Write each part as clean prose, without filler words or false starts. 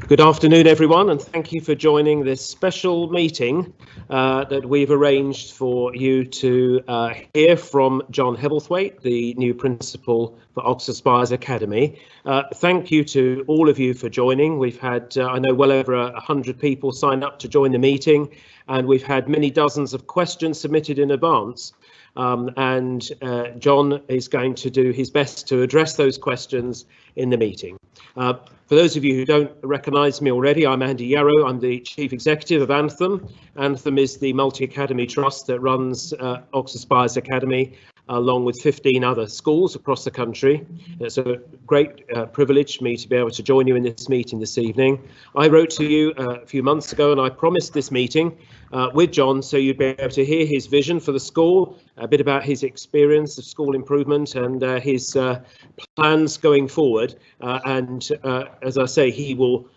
Good afternoon, everyone, and thank you for joining this special meeting that we've arranged for you to hear from John Hebblethwaite, the new principal for Oxford Spires Academy. Thank you to all of you for joining. We've had, I know, well over 100 people sign up to join the meeting, and we've had many dozens of questions submitted in advance. John is going to do his best to address those questions in the meeting. For those of you who don't recognise me already, I'm Andy Yarrow. I'm the Chief Executive of Anthem. Anthem is the multi-academy trust that runs Oxford Spires Academy, along with 15 other schools across the country. It's a great privilege for me to be able to join you in this meeting this evening. I wrote to you a few months ago and I promised this meeting with John so you'd be able to hear his vision for the school, a bit about his experience of school improvement and his plans going forward. As I say, he will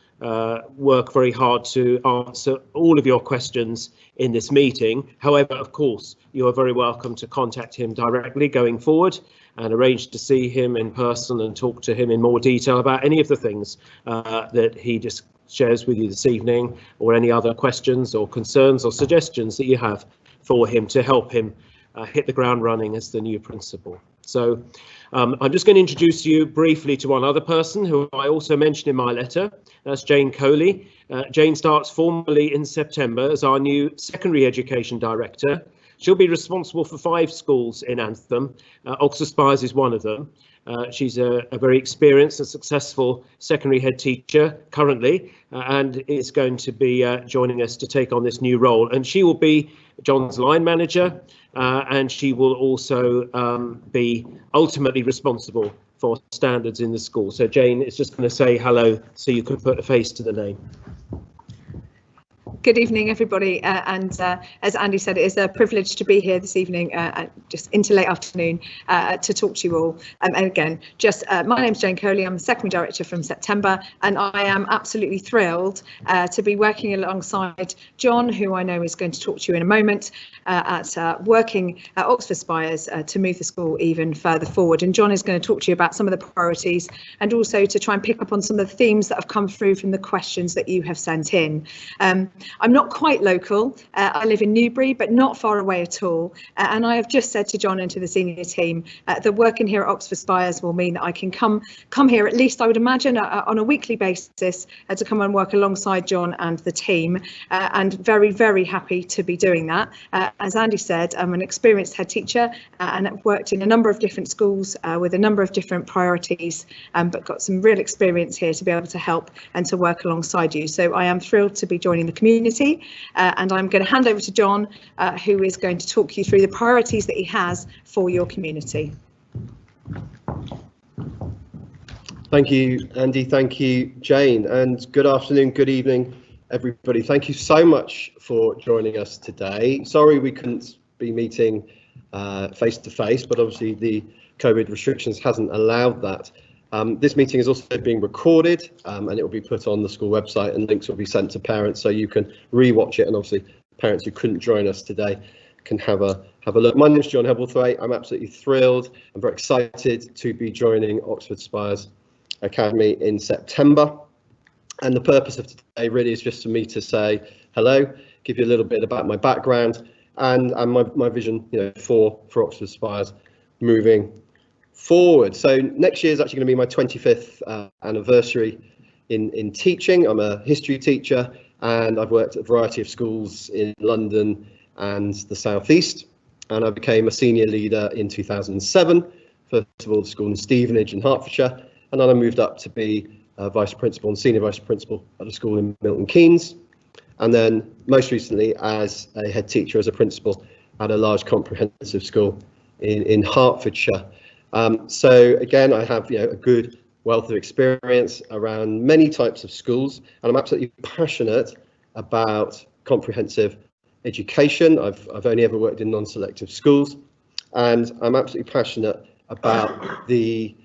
work very hard to answer all of your questions in this meeting. However, of course, you are very welcome to contact him directly going forward and arrange to see him in person and talk to him in more detail about any of the things that he just shares with you this evening, or any other questions or concerns or suggestions that you have for him to help him hit the ground running as the new principal. So I'm just going to introduce you briefly to one other person who I also mentioned in my letter. That's Jane Coley. Jane starts formally in September as our new Secondary Education Director. She'll be responsible for 5 schools in Anthem. Oxford Spires is one of them. She's a very experienced and successful secondary head teacher currently, and is going to be joining us to take on this new role. And she will be John's line manager, and she will also be ultimately responsible for standards in the school. So Jane is just going to say hello so you can put a face to the name. Good evening, everybody, and as Andy said, it is a privilege to be here this evening, just into late afternoon, to talk to you all. And again, my name's Jane Coley. I'm the Secondary Director from September, and I am absolutely thrilled to be working alongside John, who I know is going to talk to you in a moment, working at Oxford Spires to move the school even further forward. And John is going to talk to you about some of the priorities and also to try and pick up on some of the themes that have come through from the questions that you have sent in. I'm not quite local. I live in Newbury, but not far away at all. And I have just said to John and to the senior team that working here at Oxford Spires will mean that I can come here, at least I would imagine, on a weekly basis to come and work alongside John and the team. And very, very happy to be doing that. As Andy said, I'm an experienced head teacher and I've worked in a number of different schools with a number of different priorities, but got some real experience here to be able to help and to work alongside you. So I am thrilled to be joining the community. And I'm going to hand over to John, who is going to talk you through the priorities that he has for your community. Thank you, Andy. Thank you, Jane. And good afternoon, good evening, everybody. Thank you so much for joining us today. Sorry we couldn't be meeting face to face, but obviously the COVID restrictions hasn't allowed that. This meeting is also being recorded and it will be put on the school website, and links will be sent to parents so you can re-watch it, and obviously parents who couldn't join us today can have a look. My name is John Hebblethwaite. I'm absolutely thrilled and very excited to be joining Oxford Spires Academy in September, and the purpose of today really is just for me to say hello, give you a little bit about my background and my vision, for Oxford Spires moving forward. So next year is actually going to be my 25th anniversary in teaching. I'm a history teacher and I've worked at a variety of schools in London and the southeast, and I became a senior leader in 2007, first of all the school in Stevenage in Hertfordshire, and then I moved up to be a vice principal and senior vice principal at a school in Milton Keynes, and then most recently as a head teacher, as a principal at a large comprehensive school in Hertfordshire. So again, I have a good wealth of experience around many types of schools, and I'm absolutely passionate about comprehensive education. I've only ever worked in non-selective schools, and I'm absolutely passionate about the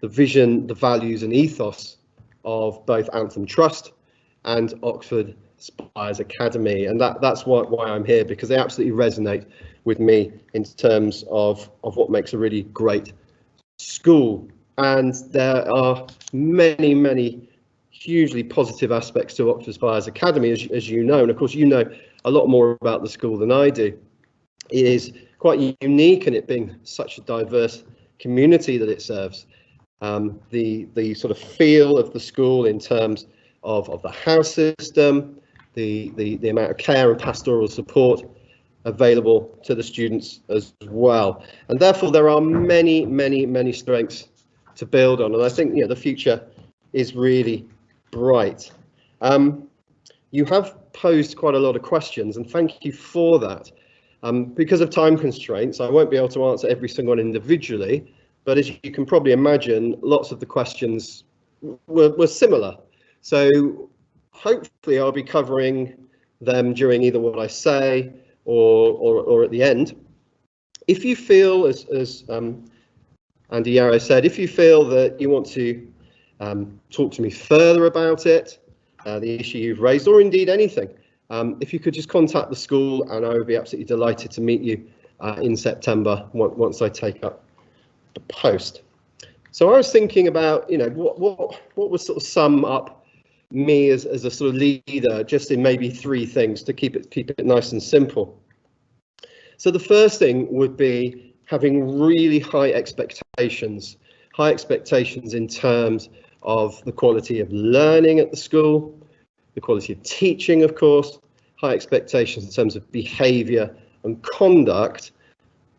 vision, the values and ethos of both Anthem Trust and Oxford Spires Academy, and that's why I'm here, because they absolutely resonate with me in terms of what makes a really great school. And there are many hugely positive aspects to Oxford Spires Academy, as you know, and of course you know a lot more about the school than I do. It is quite unique in it being such a diverse community that it serves. The sort of feel of the school in terms of the house system, the amount of care and pastoral support available to the students as well, and therefore there are many strengths to build on, and I think the future is really bright. You have posed quite a lot of questions, and thank you for that. Because of time constraints, I won't be able to answer every single one individually, but as you can probably imagine, lots of the questions were similar. So hopefully I'll be covering them during either what I say or at the end. If you feel, as Andy Yarrow said, if you feel that you want to talk to me further about it, the issue you've raised, or indeed anything, if you could just contact the school, and I would be absolutely delighted to meet you in September once I take up the post. So I was thinking about, what would sort of sum up me as a sort of leader, just in maybe 3 things to keep it nice and simple. So the first thing would be having really high expectations in terms of the quality of learning at the school, the quality of teaching, of course, high expectations in terms of behaviour and conduct,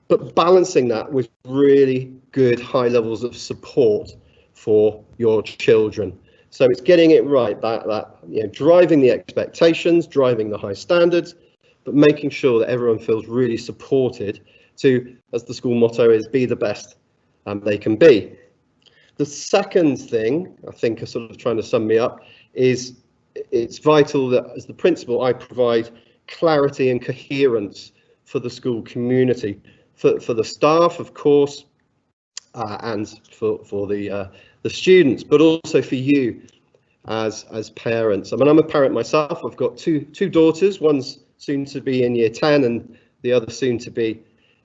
but balancing that with really good high levels of support for your children. So it's getting it right, that driving the expectations, driving the high standards, but making sure that everyone feels really supported to, as the school motto is, be the best they can be. The second thing, I think, sort of trying to sum me up, is it's vital that as the principal I provide clarity and coherence for the school community, for the staff, of course, and for the students, but also for you as parents. I mean, I'm a parent myself. I've got two daughters. One's soon to be in year 10 and the other soon to be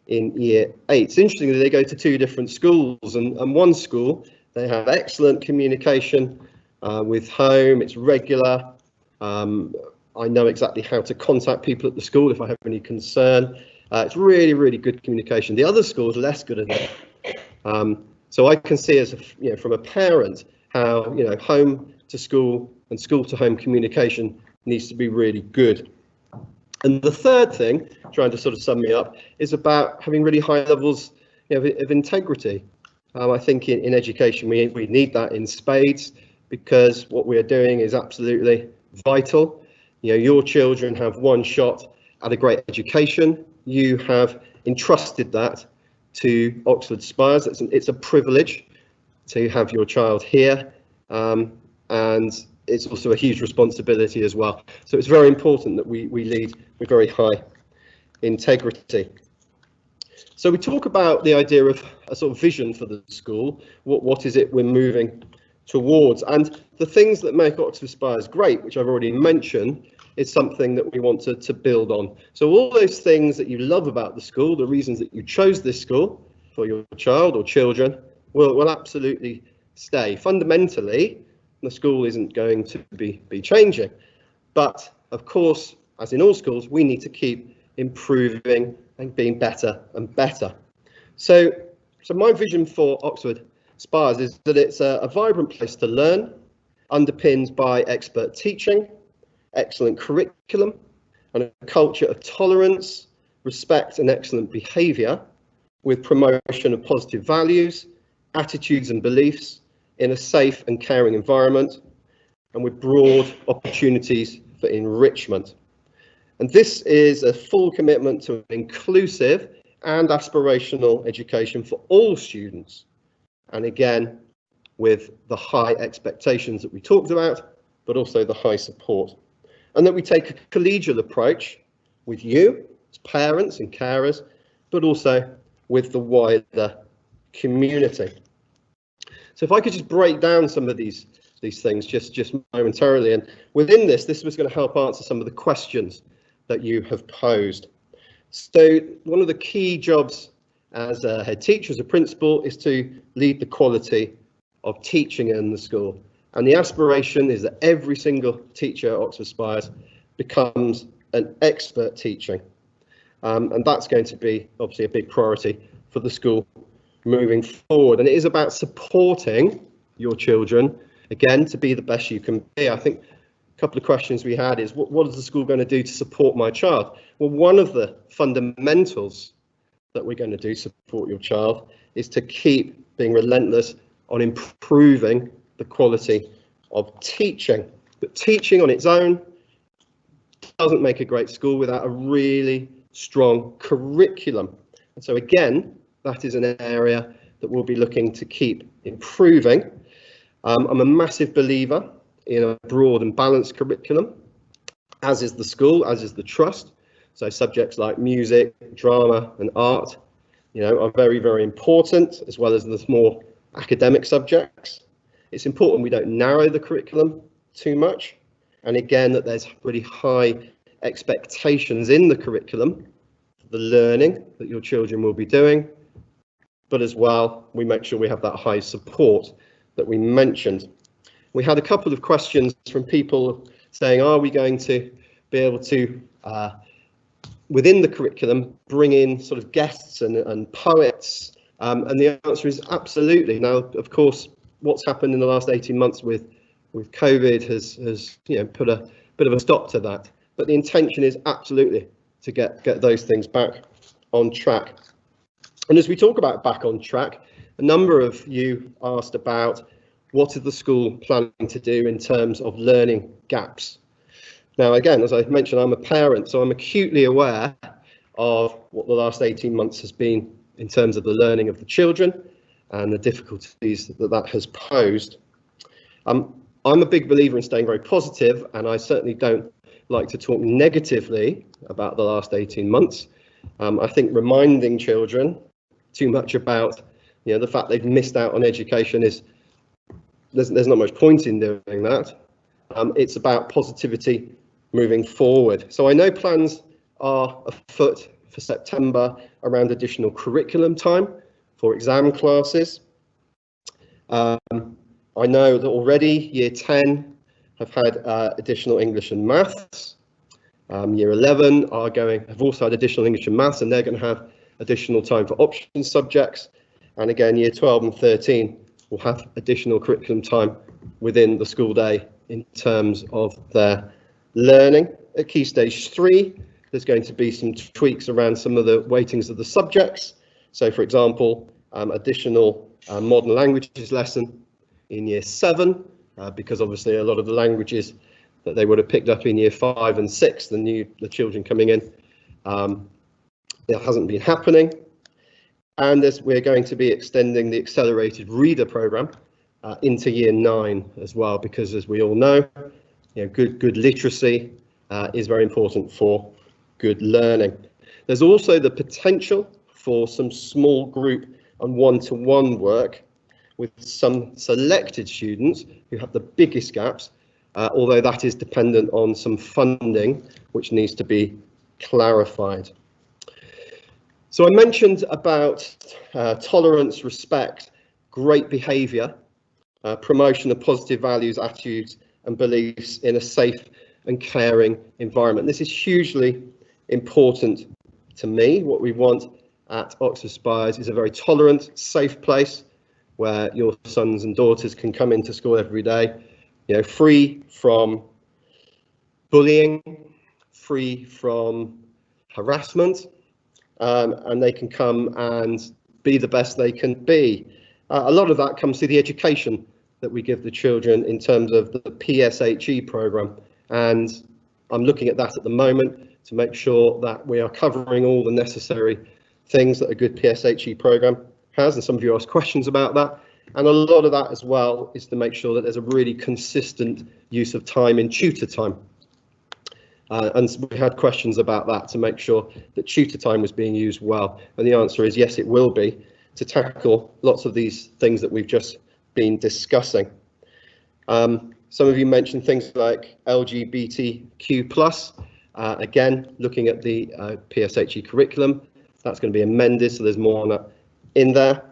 in year 8. It's interesting that they go to 2 different schools, and one school, they have excellent communication with home. It's regular. I know exactly how to contact people at the school if I have any concern. It's really good communication. The other school is less good at it. So I can see, as from a parent, how home to school and school to home communication needs to be really good. And the third thing, trying to sort of sum me up, is about having really high levels of integrity. I think in education we need that in spades, because what we are doing is absolutely vital. Your children have one shot at a great education. You have entrusted that to Oxford Spires. It's a privilege to have your child here, and it's also a huge responsibility as well. So it's very important that we lead with very high integrity. So we talk about the idea of a sort of vision for the school. What is it we're moving towards? And the things that make Oxford Spires great, which I've already mentioned, is something that we want to build on. So all those things that you love about the school, the reasons that you chose this school for your child or children, will absolutely stay. Fundamentally, the school isn't going to be changing. But of course, as in all schools, we need to keep improving and being better and better. So my vision for Oxford Spires is that it's a vibrant place to learn, underpinned by expert teaching, excellent curriculum, and a culture of tolerance, respect, and excellent behaviour, with promotion of positive values, attitudes and beliefs in a safe and caring environment, and with broad opportunities for enrichment. And this is a full commitment to an inclusive and aspirational education for all students, and again with the high expectations that we talked about, but also the high support. And that we take a collegial approach with you as parents and carers, but also with the wider community. So if I could just break down some of these things just momentarily, and within this was going to help answer some of the questions that you have posed. So one of the key jobs as a head teacher, as a principal, is to lead the quality of teaching in the school. And the aspiration is that every single teacher at Oxford Spires becomes an expert teaching. And that's going to be obviously a big priority for the school moving forward. And it is about supporting your children, again, to be the best you can be. I think a couple of questions we had is, what is the school going to do to support my child? Well, one of the fundamentals that we're going to do to support your child is to keep being relentless on improving the quality of teaching. But teaching on its own doesn't make a great school without a really strong curriculum. And so again, that is an area that we'll be looking to keep improving. I'm a massive believer in a broad and balanced curriculum, as is the school, as is the trust. So subjects like music, drama and art, are very, very important, as well as the more academic subjects. It's important we don't narrow the curriculum too much. And again, that there's really high expectations in the curriculum, the learning that your children will be doing, but as well, we make sure we have that high support that we mentioned. We had a couple of questions from people saying, are we going to be able to, within the curriculum, bring in sort of guests and poets? And the answer is absolutely. Now, of course, what's happened in the last 18 months with COVID has put a bit of a stop to that. But the intention is absolutely to get those things back on track. And as we talk about back on track, a number of you asked about what is the school planning to do in terms of learning gaps. Now, again, as I mentioned, I'm a parent, so I'm acutely aware of what the last 18 months has been in terms of the learning of the children and the difficulties that has posed. I'm a big believer in staying very positive, and I certainly don't like to talk negatively about the last 18 months. I think reminding children too much about the fact they've missed out on education there's not much point in doing that. It's about positivity moving forward. So I know plans are afoot for September around additional curriculum time for exam classes. I know that already Year 10 have had additional English and Maths. Year 11 have also had additional English and Maths, and they're going to have additional time for option subjects. And again, Year 12 and 13 will have additional curriculum time within the school day in terms of their learning. At Key Stage 3, there's going to be some tweaks around some of the weightings of the subjects. So, for example, additional modern languages lesson in Year 7, because obviously a lot of the languages that they would have picked up in Year 5 and 6, the children coming in, it hasn't been happening. And as we're going to be extending the accelerated reader programme into Year 9 as well, because as we all know, good literacy is very important for good learning. There's also the potential for some small group and one-to-one work with some selected students who have the biggest gaps, although that is dependent on some funding which needs to be clarified. So I mentioned about tolerance, respect, great behaviour, promotion of positive values, attitudes and beliefs in a safe and caring environment. This is hugely important to me. What we want at Oxford Spires is a very tolerant, safe place where your sons and daughters can come into school every day, free from bullying, free from harassment, and they can come and be the best they can be. A lot of that comes through the education that we give the children in terms of the PSHE programme, and I'm looking at that at the moment to make sure that we are covering all the necessary things that a good PSHE programme has, and some of you asked questions about that, and a lot of that as well is to make sure that there's a really consistent use of time in tutor time. And we had questions about that to make sure that tutor time was being used well, and the answer is yes, it will be, to tackle lots of these things that we've just been discussing. Some of you mentioned things like LGBTQ+, again, looking at the PSHE curriculum, that's going to be amended, so there's more on that in there.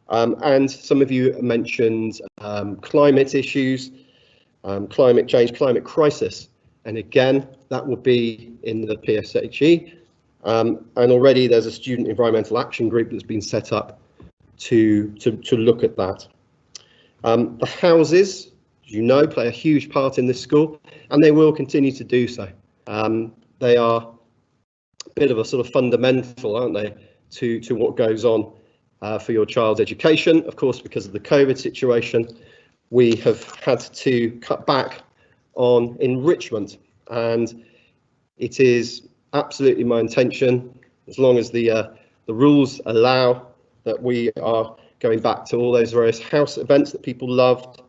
And some of you mentioned climate issues, climate change, climate crisis. And again, that will be in the PSHE. And already there's a student environmental action group that's been set up to look at that. The houses, as you know, play a huge part in this school, and they will continue to do so. They are a bit of a sort of fundamental, aren't they, to what goes on for your child's education. Of course, because of the COVID situation, we have had to cut back on enrichment, and it is absolutely my intention, as long as the rules allow, that we are going back to all those various house events that people loved,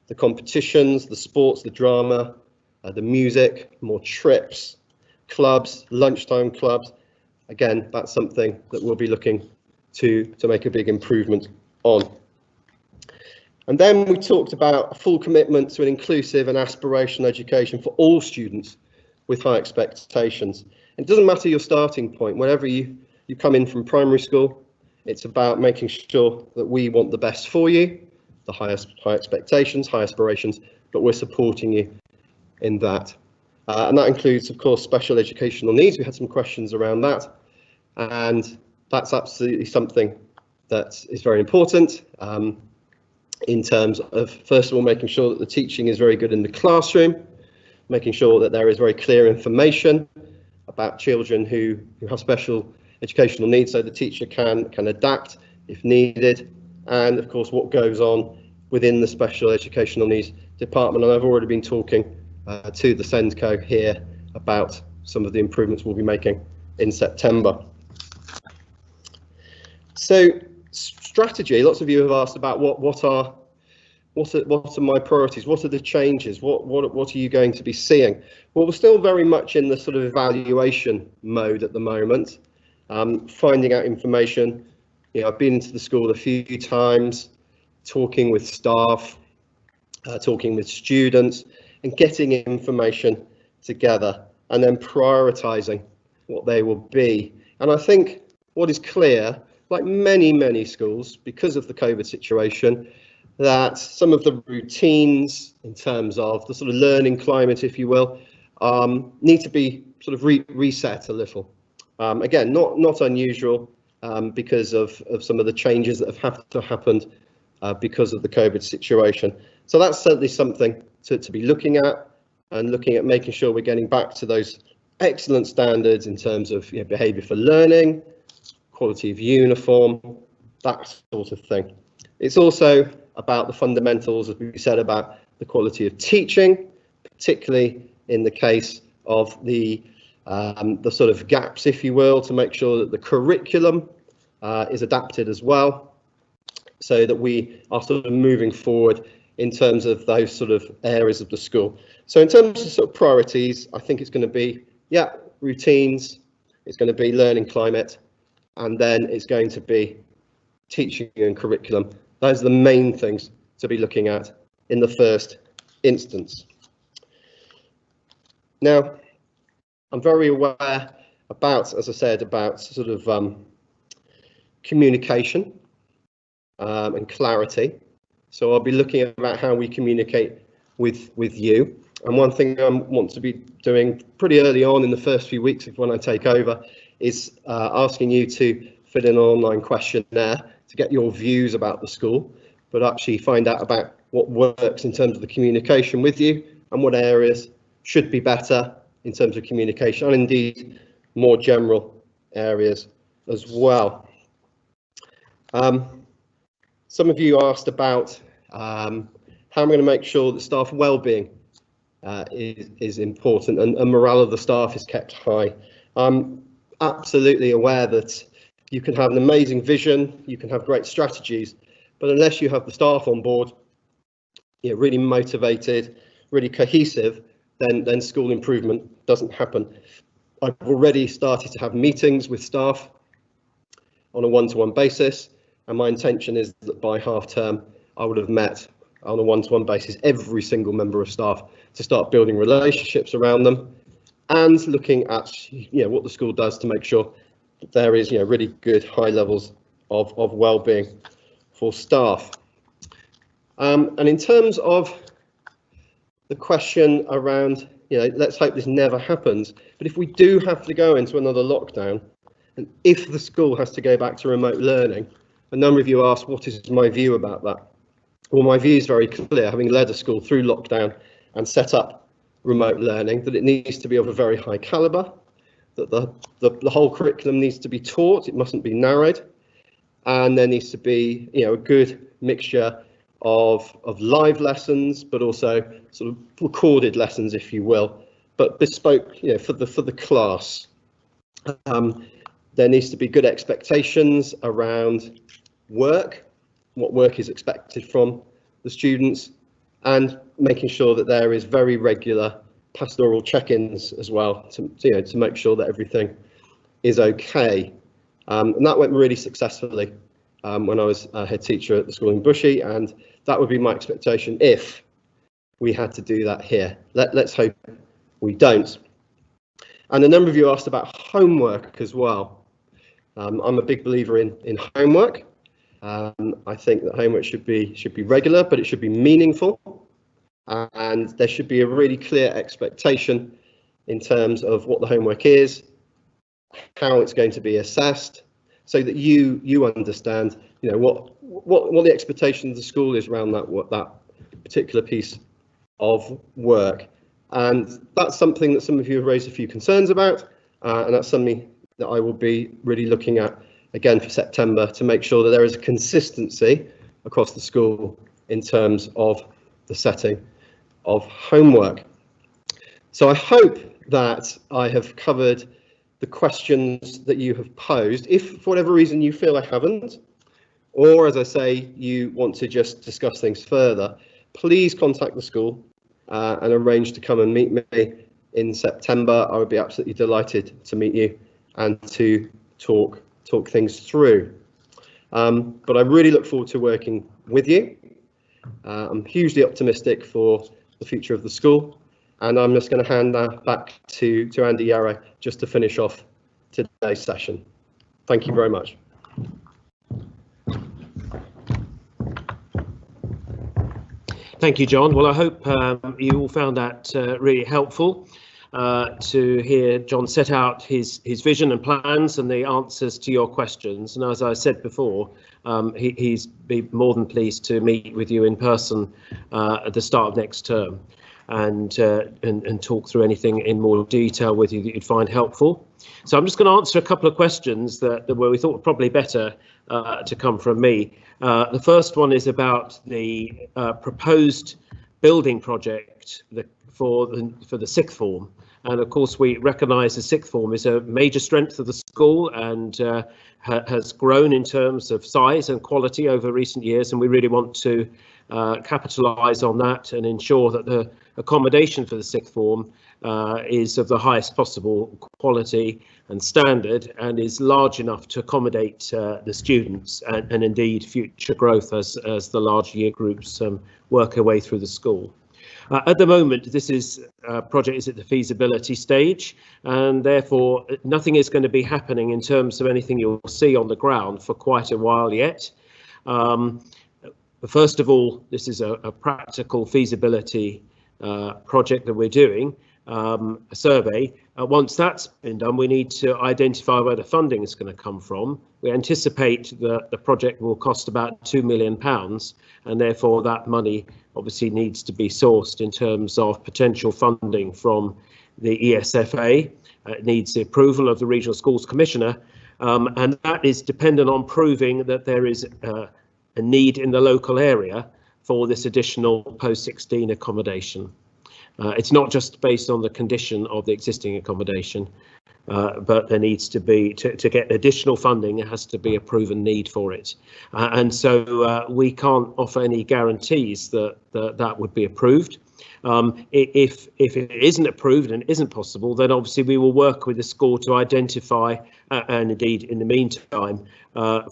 the competitions, the sports, the drama, the music, more trips, clubs, lunchtime clubs. Again, that's something that we'll be looking to make a big improvement on. And then we talked about a full commitment to an inclusive and aspirational education for all students with high expectations. It doesn't matter your starting point, wherever you come in from primary school, it's about making sure that we want the best for you, the high expectations, high aspirations, but we're supporting you in that. And that includes, of course, special educational needs. We had some questions around that, and that's absolutely something that is very important in terms of, first of all, making sure that the teaching is very good in the classroom, making sure that there is very clear information about children who have special educational needs, so the teacher can adapt if needed, and of course what goes on within the special educational needs department. And I've already been talking to the SENDCO here about some of the improvements we'll be making in September. So strategy, lots of you have asked about what are my priorities, what are the changes, what are you going to be seeing? Well, we're still very much in the sort of evaluation mode at the moment, finding out information. You know, I've been into the school a few times, talking with staff, talking with students, and getting information together, and then prioritising what they will be. And I think what is clear, like many schools, because of the COVID situation, that some of the routines in terms of the sort of learning climate, if you will, need to be sort of reset a little. Again, not unusual because of some of the changes that have happened because of the COVID situation. So that's certainly something to be looking at, and looking at making sure we're getting back to those excellent standards in terms of behaviour for learning, quality of uniform, that sort of thing. It's also about the fundamentals, as we said, about the quality of teaching, particularly in the case of the sort of gaps, if you will, to make sure that the curriculum is adapted as well, so that we are sort of moving forward in terms of those sort of areas of the school. So in terms of sort of priorities, I think it's going to be, routines, it's going to be learning climate, and then it's going to be teaching and curriculum. Those are the main things to be looking at in the first instance. Now, I'm very aware about, as I said, about sort of communication and clarity. So I'll be looking about how we communicate with you. And one thing I want to be doing pretty early on in the first few weeks of when I take over is asking you to fill in an online questionnaire to get your views about the school, but actually find out about what works in terms of the communication with you and what areas should be better in terms of communication, and indeed more general areas as well. Some of you asked about how I'm going to make sure that staff wellbeing is important and morale of the staff is kept high. I'm absolutely aware that you can have an amazing vision, you can have great strategies, but unless you have the staff on board, really motivated, really cohesive, then school improvement doesn't happen. I've already started to have meetings with staff on a one-to-one basis, and my intention is that by half term I would have met on a one-to-one basis every single member of staff to start building relationships around them and looking at what the school does to make sure that there is really good high levels of well-being for staff. And in terms of the question around, let's hope this never happens, but if we do have to go into another lockdown, and if the school has to go back to remote learning, a number of you asked, what is my view about that? Well, my view is very clear, having led a school through lockdown and set up remote learning, that it needs to be of a very high calibre, that the whole curriculum needs to be taught, it mustn't be narrowed, and there needs to be a good mixture of live lessons, but also sort of recorded lessons, if you will, but bespoke for the class. There needs to be good expectations around work, what work is expected from the students, and making sure that there is very regular pastoral check-ins as well to make sure that everything is okay. And that went really successfully when I was a head teacher at the school in Bushy, and that would be my expectation if we had to do that here. Let's hope we don't. And a number of you asked about homework as well. I'm a big believer in homework. I think that homework should be regular, but it should be meaningful, and there should be a really clear expectation in terms of what the homework is, how it's going to be assessed, so that you understand what the expectation of the school is around that particular piece of work. And that's something that some of you have raised a few concerns about, and that's something that I will be really looking at again for September, to make sure that there is a consistency across the school in terms of the setting of homework. So I hope that I have covered the questions that you have posed. If for whatever reason you feel I haven't, or as I say, you want to just discuss things further, please contact the school and arrange to come and meet me in September. I would be absolutely delighted to meet you and to talk things through. But I really look forward to working with you. I'm hugely optimistic for the future of the school, and I'm just going to hand that back to Andy Yarrow just to finish off today's session. Thank you very much. Thank you, John. Well, I hope you all found that really helpful to hear John set out his vision and plans and the answers to your questions. And as I said before, he's be more than pleased to meet with you in person at the start of next term and talk through anything in more detail with you that you'd find helpful. So I'm just going to answer a couple of questions that were we thought were probably better to come from me. The first one is about the proposed building project for the sixth form. And of course, we recognise the sixth form is a major strength of the school and has grown in terms of size and quality over recent years. And we really want to capitalise on that and ensure that the accommodation for the sixth form is of the highest possible quality and standard and is large enough to accommodate the students and indeed future growth as the large year groups work their way through the school. At the moment, this project is at the feasibility stage, and therefore nothing is going to be happening in terms of anything you'll see on the ground for quite a while yet. First of all, this is a practical feasibility project that we're doing, a survey. Once that's been done, we need to identify where the funding is going to come from. We anticipate that the project will cost about £2 million, and therefore that money obviously needs to be sourced in terms of potential funding from the ESFA. It needs the approval of the Regional Schools Commissioner, and that is dependent on proving that there is a need in the local area for this additional post-16 accommodation. It's not just based on the condition of the existing accommodation, but there needs to be, to get additional funding, there has to be a proven need for it. And so we can't offer any guarantees that that would be approved. If it isn't approved and isn't possible, then obviously we will work with the school to identify and indeed in the meantime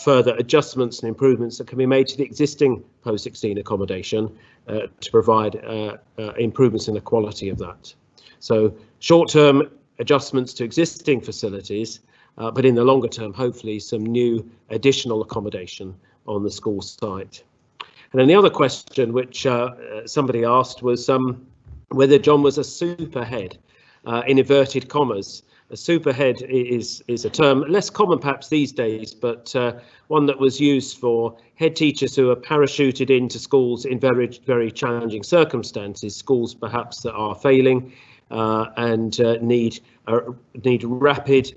further adjustments and improvements that can be made to the existing post-16 accommodation to provide improvements in the quality of that. So short-term adjustments to existing facilities, but in the longer term, hopefully some new additional accommodation on the school site. And then the other question which somebody asked was whether John was a super head, in inverted commas. A super head is a term less common perhaps these days, but one that was used for head teachers who are parachuted into schools in very, very challenging circumstances, schools perhaps that are failing and need rapid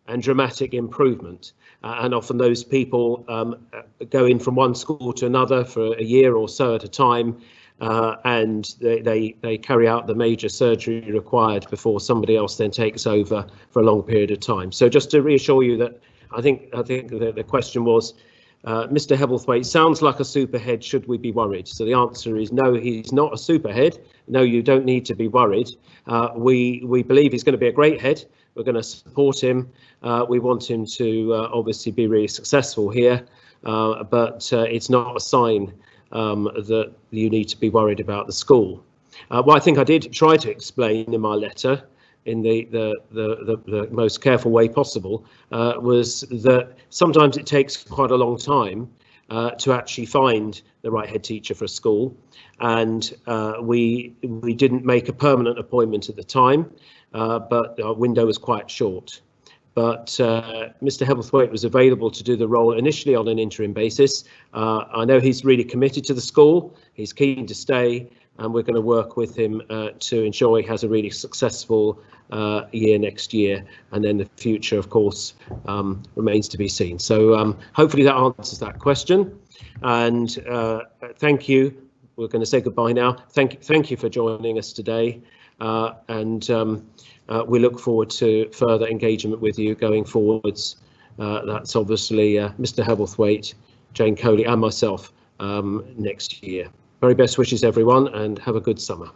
and dramatic improvement. And often those people go in from one school to another for a year or so at a time, and they carry out the major surgery required before somebody else then takes over for a long period of time. So just to reassure you that I think the question was, Mr. Hebblethwaite sounds like a superhead, should we be worried? So the answer is no, he's not a superhead. No, you don't need to be worried. We believe he's going to be a great head. We're going to support him. We want him to obviously be really successful here, but it's not a sign that you need to be worried about the school. What I think I did try to explain in my letter in the most careful way possible was that sometimes it takes quite a long time to actually find the right head teacher for a school, and we didn't make a permanent appointment at the time, but our window was quite short. But Mr. Hebblethwaite was available to do the role initially on an interim basis. I know he's really committed to the school. He's keen to stay, and we're going to work with him to ensure he has a really successful year next year. And then the future, of course, remains to be seen. So hopefully that answers that question. And thank you. We're going to say goodbye now. Thank you for joining us today. We look forward to further engagement with you going forwards. That's obviously Mr. Hebblethwaite, Jane Coley and myself next year. Very best wishes everyone, and have a good summer.